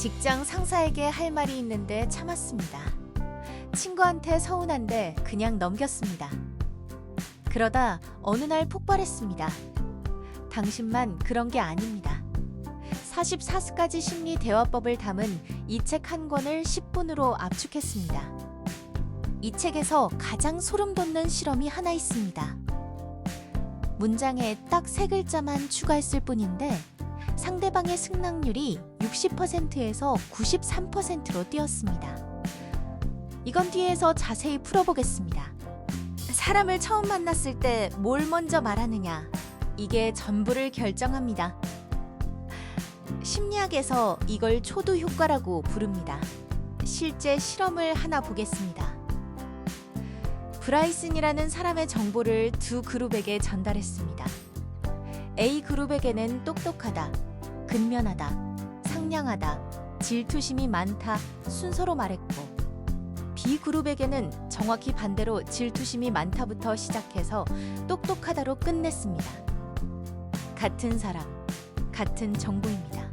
직장 상사에게 할 말이 있는데 참았습니다. 친구한테 서운한데 그냥 넘겼습니다. 그러다 어느 날 폭발했습니다. 당신만 그런 게 아닙니다. 44가지 심리 대화법을 담은 이 책 한 권을 10분으로 압축했습니다. 이 책에서 가장 소름 돋는 실험이 하나 있습니다. 문장에 딱 3글자만 추가했을 뿐인데 상대방의 승낙률이 60%에서 93%로 뛰었습니다. 이건 뒤에서 자세히 풀어보겠습니다. 사람을 처음 만났을 때 뭘 먼저 말하느냐, 이게 전부를 결정합니다. 심리학에서 이걸 초두 효과라고 부릅니다. 실제 실험을 하나 보겠습니다. 브라이슨이라는 사람의 정보를 두 그룹에게 전달했습니다. A 그룹에게는 똑똑하다, 근면하다, 상냥하다, 질투심이 많다 순서로 말했고, B 그룹에게는 정확히 반대로 질투심이 많다부터 시작해서 똑똑하다로 끝냈습니다. 같은 사람, 같은 정보입니다.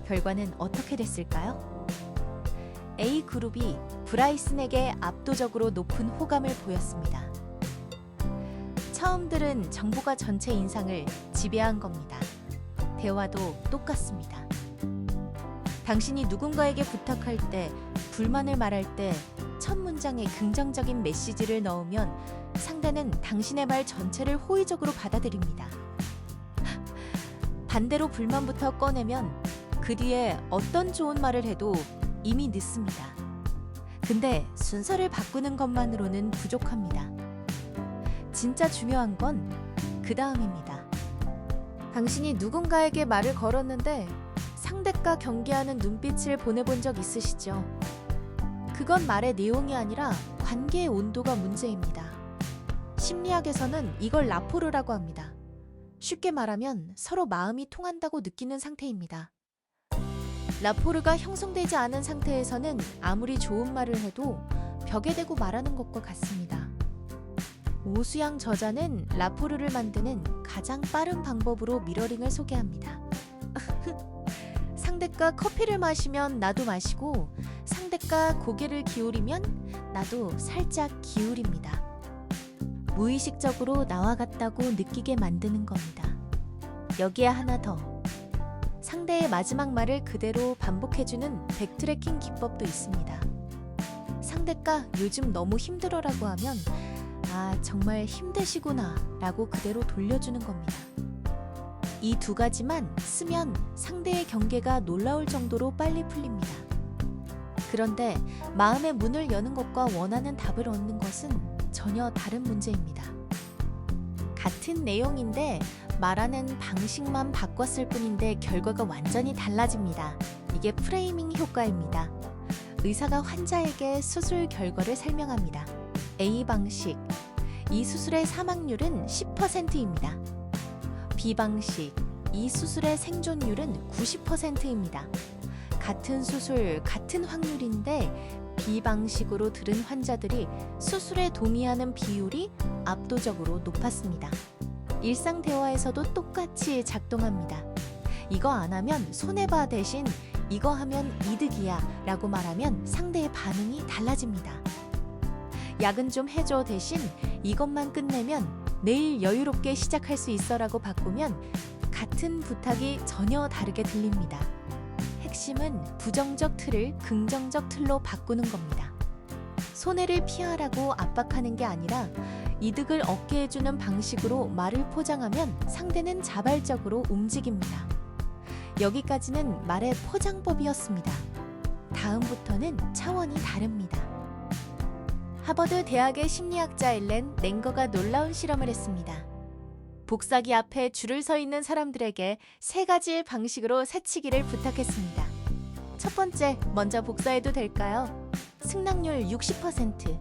결과는 어떻게 됐을까요? A 그룹이 브라이슨에게 압도적으로 높은 호감을 보였습니다. 처음 들은 정보가 전체 인상을 지배한 겁니다. 대화도 똑같습니다. 당신이 누군가에게 부탁할 때, 불만을 말할 때 첫 문장에 긍정적인 메시지를 넣으면 상대는 당신의 말 전체를 호의적으로 받아들입니다. 반대로 불만부터 꺼내면 그 뒤에 어떤 좋은 말을 해도 이미 늦습니다. 근데 순서를 바꾸는 것만으로는 부족합니다. 진짜 중요한 건 그 다음입니다. 당신이 누군가에게 말을 걸었는데 상대가 경계하는 눈빛을 보내본 적 있으시죠? 그건 말의 내용이 아니라 관계의 온도가 문제입니다. 심리학에서는 이걸 라포르라고 합니다. 쉽게 말하면 서로 마음이 통한다고 느끼는 상태입니다. 라포르가 형성되지 않은 상태에서는 아무리 좋은 말을 해도 벽에 대고 말하는 것과 같습니다. 오수양 저자는 라포르를 만드는 가장 빠른 방법으로 미러링을 소개합니다. 상대가 커피를 마시면 나도 마시고, 상대가 고개를 기울이면 나도 살짝 기울입니다. 무의식적으로 나와 같다고 느끼게 만드는 겁니다. 여기에 하나 더. 상대의 마지막 말을 그대로 반복해주는 백트래킹 기법도 있습니다. 상대가 요즘 너무 힘들어라고 하면 아, 정말 힘드시구나 라고 그대로 돌려주는 겁니다. 이 두 가지만 쓰면 상대의 경계가 놀라울 정도로 빨리 풀립니다. 그런데 마음의 문을 여는 것과 원하는 답을 얻는 것은 전혀 다른 문제입니다. 같은 내용인데 말하는 방식만 바꿨을 뿐인데 결과가 완전히 달라집니다. 이게 프레이밍 효과입니다. 의사가 환자에게 수술 결과를 설명합니다. A 방식, 이 수술의 사망률은 10%입니다. B 방식, 이 수술의 생존율은 90%입니다. 같은 수술, 같은 확률인데 B 방식으로 들은 환자들이 수술에 동의하는 비율이 압도적으로 높았습니다. 일상 대화에서도 똑같이 작동합니다. 이거 안 하면 손해봐 대신 이거 하면 이득이야 라고 말하면 상대의 반응이 달라집니다. 야근 좀 해줘 대신 이것만 끝내면 내일 여유롭게 시작할 수 있어 라고 바꾸면 같은 부탁이 전혀 다르게 들립니다. 핵심은 부정적 틀을 긍정적 틀로 바꾸는 겁니다. 손해를 피하라고 압박하는 게 아니라 이득을 얻게 해주는 방식으로 말을 포장하면 상대는 자발적으로 움직입니다. 여기까지는 말의 포장법이었습니다. 다음부터는 차원이 다릅니다. 하버드 대학의 심리학자 엘렌 랭거가 놀라운 실험을 했습니다. 복사기 앞에 줄을 서 있는 사람들에게 3가지의 방식으로 새치기를 부탁했습니다. 첫 번째, 먼저 복사해도 될까요? 승낙률 60%.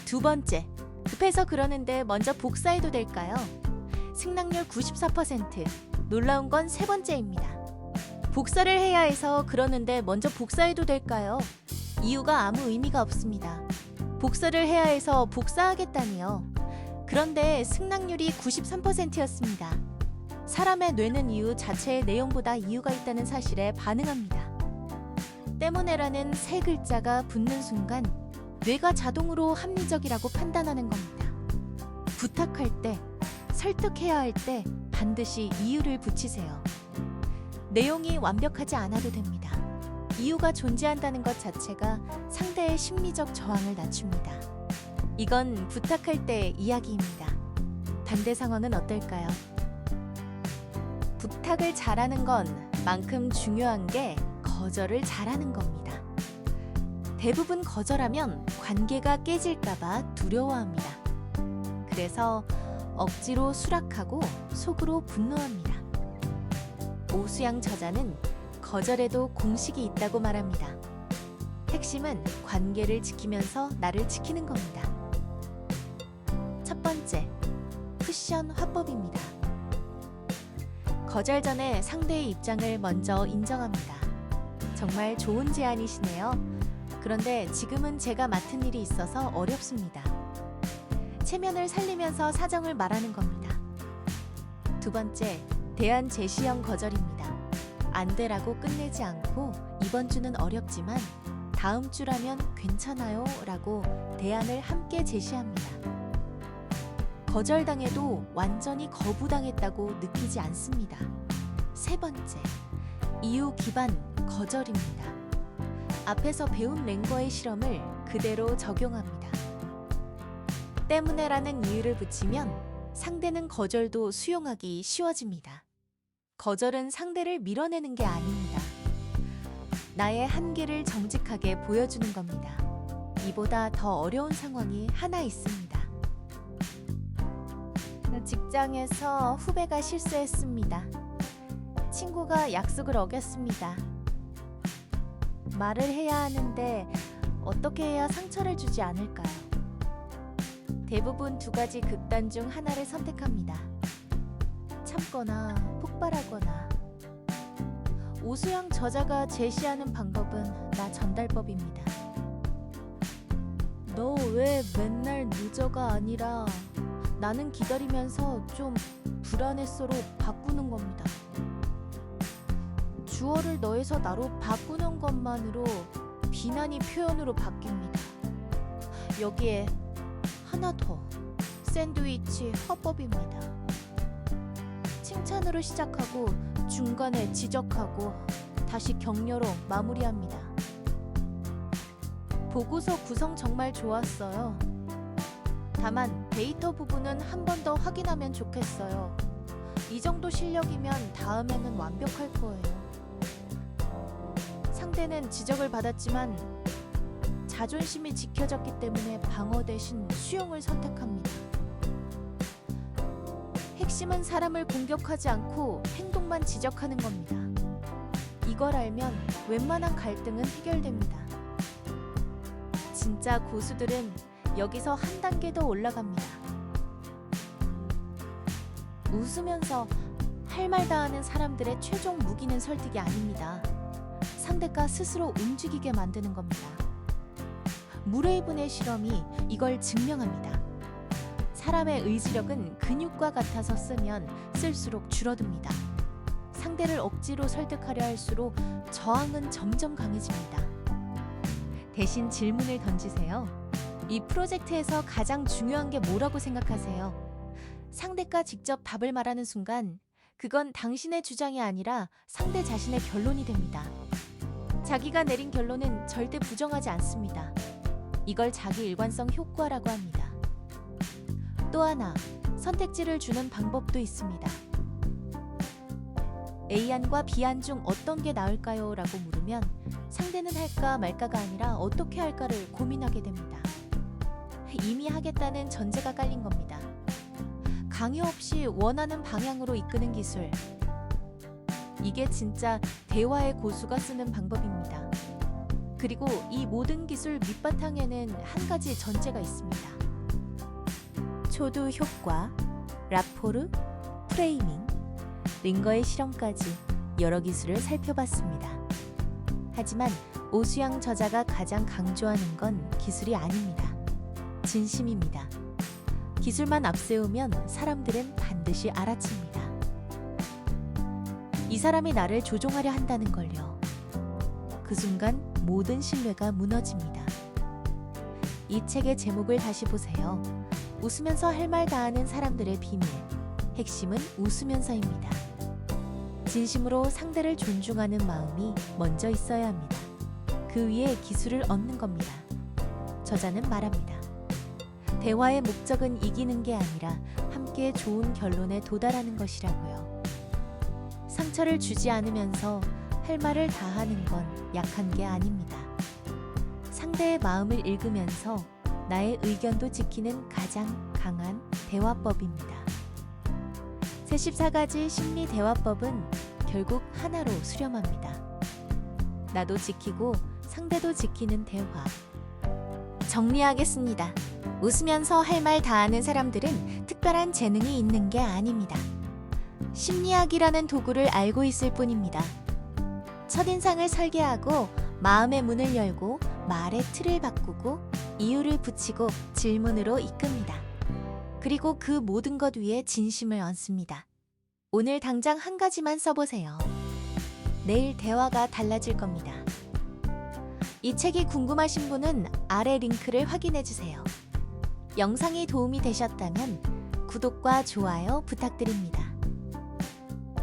두 번째, 급해서 그러는데 먼저 복사해도 될까요? 승낙률 94%. 놀라운 건 세 번째입니다. 복사를 해야 해서 그러는데 먼저 복사해도 될까요? 이유가 아무 의미가 없습니다. 복사를 해야 해서 복사하겠다니요. 그런데 승낙률이 93%였습니다. 사람의 뇌는 이유 자체의 내용보다 이유가 있다는 사실에 반응합니다. 때문에라는 세 글자가 붙는 순간 뇌가 자동으로 합리적이라고 판단하는 겁니다. 부탁할 때, 설득해야 할 때 반드시 이유를 붙이세요. 내용이 완벽하지 않아도 됩니다. 이유가 존재한다는 것 자체가 상대의 심리적 저항을 낮춥니다. 이건 부탁할 때의 이야기입니다. 반대 상황은 어떨까요? 부탁을 잘하는 건 만큼 중요한 게 거절을 잘하는 겁니다. 대부분 거절하면 관계가 깨질까봐 두려워합니다. 그래서 억지로 수락하고 속으로 분노합니다. 오수양 저자는 거절에도 공식이 있다고 말합니다. 핵심은 관계를 지키면서 나를 지키는 겁니다. 첫 번째, 쿠션 화법입니다. 거절 전에 상대의 입장을 먼저 인정합니다. 정말 좋은 제안이시네요. 그런데 지금은 제가 맡은 일이 있어서 어렵습니다. 체면을 살리면서 사정을 말하는 겁니다. 두 번째, 대안 제시형 거절입니다. 안 되라고 끝내지 않고 이번 주는 어렵지만 다음 주라면 괜찮아요 라고 대안을 함께 제시합니다. 거절당해도 완전히 거부당했다고 느끼지 않습니다. 세 번째, 이유 기반 거절입니다. 앞에서 배운 랭거의 실험을 그대로 적용합니다. 때문에라는 이유를 붙이면 상대는 거절도 수용하기 쉬워집니다. 거절은 상대를 밀어내는 게 아닙니다. 나의 한계를 정직하게 보여주는 겁니다. 이보다 더 어려운 상황이 하나 있습니다. 직장에서 후배가 실수했습니다. 친구가 약속을 어겼습니다. 말을 해야 하는데 어떻게 해야 상처를 주지 않을까요? 대부분 두 가지 극단 중 하나를 선택합니다. 참거나 폭발하거나. 오수양 저자가 제시하는 방법은 나 전달법입니다. 너 왜 맨날 늦어가 아니라 나는 기다리면서 좀 불안했어로 바꾸는 겁니다. 주어를 너에서 나로 바꾸는 것만으로 비난이 표현으로 바뀝니다. 여기에 하나 더, 샌드위치 화법입니다. 칭찬으로 시작하고 중간에 지적하고 다시 격려로 마무리합니다. 보고서 구성 정말 좋았어요. 다만 데이터 부분은 한 번 더 확인하면 좋겠어요. 이 정도 실력이면 다음에는 완벽할 거예요. 상대는 지적을 받았지만 자존심이 지켜졌기 때문에 방어 대신 수용을 선택합니다. 핵심은 사람을 공격하지 않고 행동만 지적하는 겁니다. 이걸 알면 웬만한 갈등은 해결됩니다. 진짜 고수들은 여기서 한 단계 더 올라갑니다. 웃으면서 할 말 다 하는 사람들의 최종 무기는 설득이 아닙니다. 상대가 스스로 움직이게 만드는 겁니다. 무레이븐의 실험이 이걸 증명합니다. 사람의 의지력은 근육과 같아서 쓰면 쓸수록 줄어듭니다. 상대를 억지로 설득하려 할수록 저항은 점점 강해집니다. 대신 질문을 던지세요. 이 프로젝트에서 가장 중요한 게 뭐라고 생각하세요? 상대가 직접 답을 말하는 순간 그건 당신의 주장이 아니라 상대 자신의 결론이 됩니다. 자기가 내린 결론은 절대 부정하지 않습니다. 이걸 자기 일관성 효과라고 합니다. 또 하나, 선택지를 주는 방법도 있습니다. A안과 B안 중 어떤 게 나을까요? 라고 물으면 상대는 할까 말까가 아니라 어떻게 할까를 고민하게 됩니다. 이미 하겠다는 전제가 깔린 겁니다. 강요 없이 원하는 방향으로 이끄는 기술. 이게 진짜 대화의 고수가 쓰는 방법입니다. 그리고 이 모든 기술 밑바탕에는 한 가지 전제가 있습니다. 초두 효과, 라포르, 프레이밍, 링거의 실험까지 여러 기술을 살펴봤습니다. 하지만 오수양 저자가 가장 강조하는 건 기술이 아닙니다. 진심입니다. 기술만 앞세우면 사람들은 반드시 알아챕니다. 이 사람이 나를 조종하려 한다는 걸요. 그 순간 모든 신뢰가 무너집니다. 이 책의 제목을 다시 보세요. 웃으면서 할 말 다하는 사람들의 비밀. 핵심은 웃으면서입니다. 진심으로 상대를 존중하는 마음이 먼저 있어야 합니다. 그 위에 기술을 얻는 겁니다. 저자는 말합니다. 대화의 목적은 이기는 게 아니라 함께 좋은 결론에 도달하는 것이라고요. 상처를 주지 않으면서 할 말을 다 하는 건 약한 게 아닙니다. 상대의 마음을 읽으면서 나의 의견도 지키는 가장 강한 대화법입니다. 34가지 심리 대화법은 결국 하나로 수렴합니다. 나도 지키고 상대도 지키는 대화. 정리하겠습니다. 웃으면서 할 말 다하는 사람들은 특별한 재능이 있는 게 아닙니다. 심리학이라는 도구를 알고 있을 뿐입니다. 첫인상을 설계하고 마음의 문을 열고 말의 틀을 바꾸고 이유를 붙이고 질문으로 이끕니다. 그리고 그 모든 것 위에 진심을 얹습니다. 오늘 당장 한 가지만 써보세요. 내일 대화가 달라질 겁니다. 이 책이 궁금하신 분은 아래 링크를 확인해주세요. 영상이 도움이 되셨다면 구독과 좋아요 부탁드립니다.